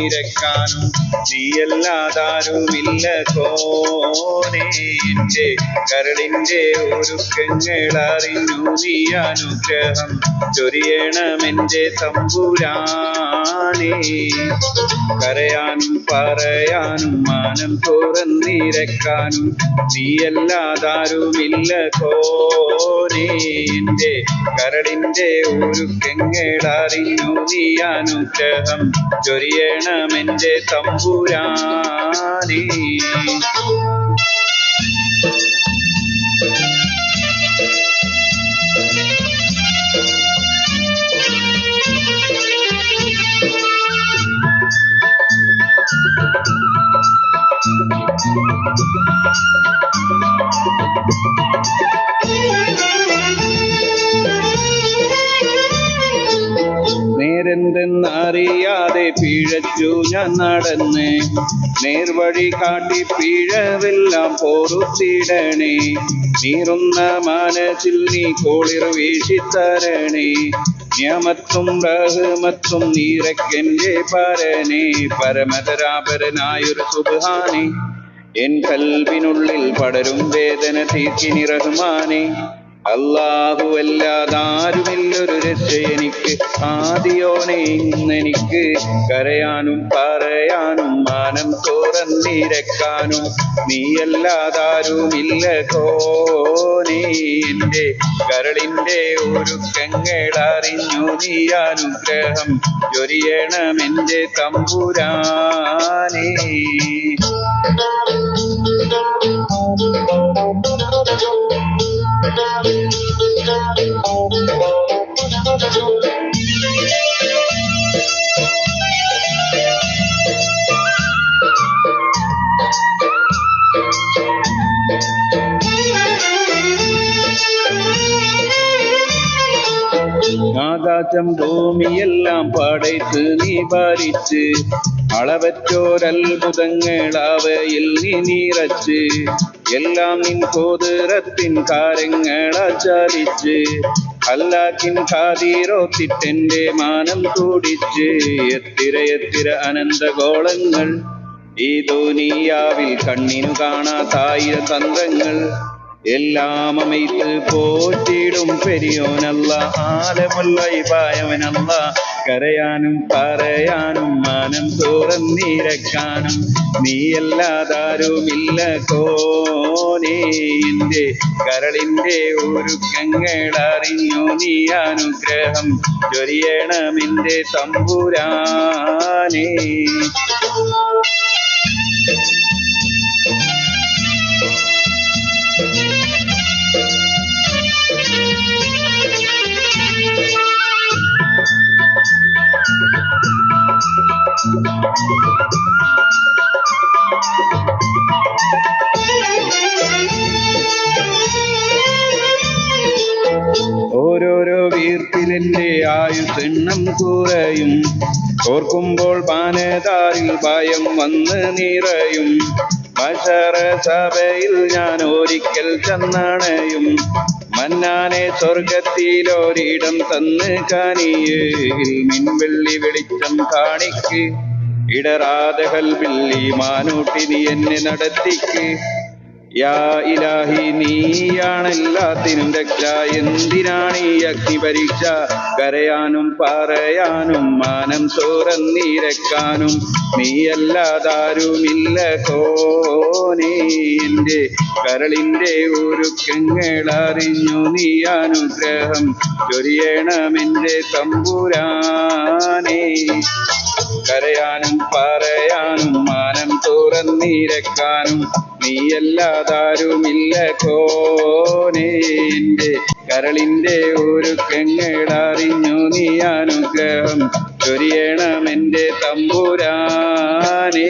തുറന്നിരക്കാനും നീയല്ലാതാരുമില്ല കോനേ. എന്റെ കരളിന്റെ ഒരുക്കങ്ങൾ അറിഞ്ഞു നീ അനുഗ്രഹം ചൊരിയണമെന്റെ തമ്പുരാനേ. കരയാനും പറയാനും മാനം തുറന്നിരക്കാനും നീയല്ലാതാരുമില്ല കോനേ. എന്റെ കരളിന്റെ ഒരുക്കങ്ങൾ അറിഞ്ഞു നീ അനുഗ്രഹം ചൊരിയണമെന്റെ തമ്പുരാനേ. നേരെന്തെന്നറിയാതെ പിഴച്ചു ഞാൻ നടന്ന് നേർവഴി കാട്ടി പിഴവെല്ലാം പൊറുത്തിടണേ. നീറുന്ന മനസ്സിൽ നീ കോളിർ വീശിത്തരണേ. നിയമത്തും റഹ്മത്തും നീറക്കെന്റെ പരനെ പരമതരാപരനായൊരു സുബ്ഹാനെ. എൻ കൽബിനുള്ളിൽ പടരും വേദന തീർക്കിനി റഹ്മാനെ. അല്ലാഹു അല്ലാതാരുമില്ലൊരു രക്ഷ എനിക്ക് ആദിയോനെ. ഇന്നെനിക്ക് കരയാനും പറയാനും മാനം തുറന്നിരക്കാനും നീയല്ലാതാരുമില്ല കോനേ. എന്റെ കരളിന്റെ ഒരുക്കങ്ങൾ അറിഞ്ഞു നീ അനുഗ്രഹം ചൊരിയണമെന്റെ തമ്പുരാനേ. ആകാശം ഭൂമിയെല്ലാം പടയ്ത്ത് നീ ഭരിച്ച് അളവറ്റോരത്ഭുതങ്ങൾ അവയിൽ നീ നിറച്ച് എല്ലാം നിൻ കോതിറത്തിൻ കാര്യങ്ങളാചരിച്ച് അല്ലാക്കിൻ ഖാദീറോത്തിട്ടെന്റെ മാനം കൂടിച്ച് എത്തിര അനന്തഗോളങ്ങൾ ഈ ദുനിയാവിൽ കണ്ണിനു കാണാത്തായിര തന്ത്രങ്ങൾ എല്ലാം അമൈത്ത് പോറ്റിടും പെരിയോനല്ല ആലമുള്ള ഇബായവനല്ല. കരയാനും പറയാനും മാനം തുറന്നിരക്കാനും നീയല്ലാതാരുമില്ല കോനേ. എന്റെ കരളിന്റെ ഒരുക്കങ്ങൾ അറിഞ്ഞു നീ അനുഗ്രഹം ചൊരിയണമെന്റെ തമ്പുരാനേ. ഓരോരോ വീർപ്പിലെന്റെ ആയുസെണ്ണം കുറയും. ഓർക്കുമ്പോൾ പാനതാരിൽ ഭയം വന്ന് നിറയും. ബശറ സഭയിൽ ഞാൻ ഒരിക്കൽ ചെന്നണയും. മന്നാനെ സ്വർഗത്തിലൊരിടം തന്ന് കാനിയേ. മിൻവെള്ളി വെളിച്ചം കാണിക്ക് ഇടറാതെ കൽബിൽ ഈമാനൂട്ടി നീ എന്നെ നടത്തിക്ക്. യാ ഇലാഹി നീയാണെല്ലാത്തിനും രക്ഷ. എന്തിനാണീ അഗ്നി പരീക്ഷ? കരയാനും പറയാനും മാനം തുറന്നിരക്കാനും നീയല്ലാതാരുമില്ല കോനേ. എന്റെ കരളിന്റെ ഒരുക്കങ്ങൾ അറിഞ്ഞു നീ അനുഗ്രഹം ചൊരിയണമെന്റെ തമ്പുരാനേ. കരയാനും പറയാനും മാനം തുറന്നിരക്കാനും നീയല്ലാതാരുമില്ല കോനേ. എന്റെ കരളിന്റെ ഒരുക്കങ്ങൾ അറിഞ്ഞു നീ അനുഗ്രഹം ചൊരിയണമെന്റെ തമ്പുരാനേ.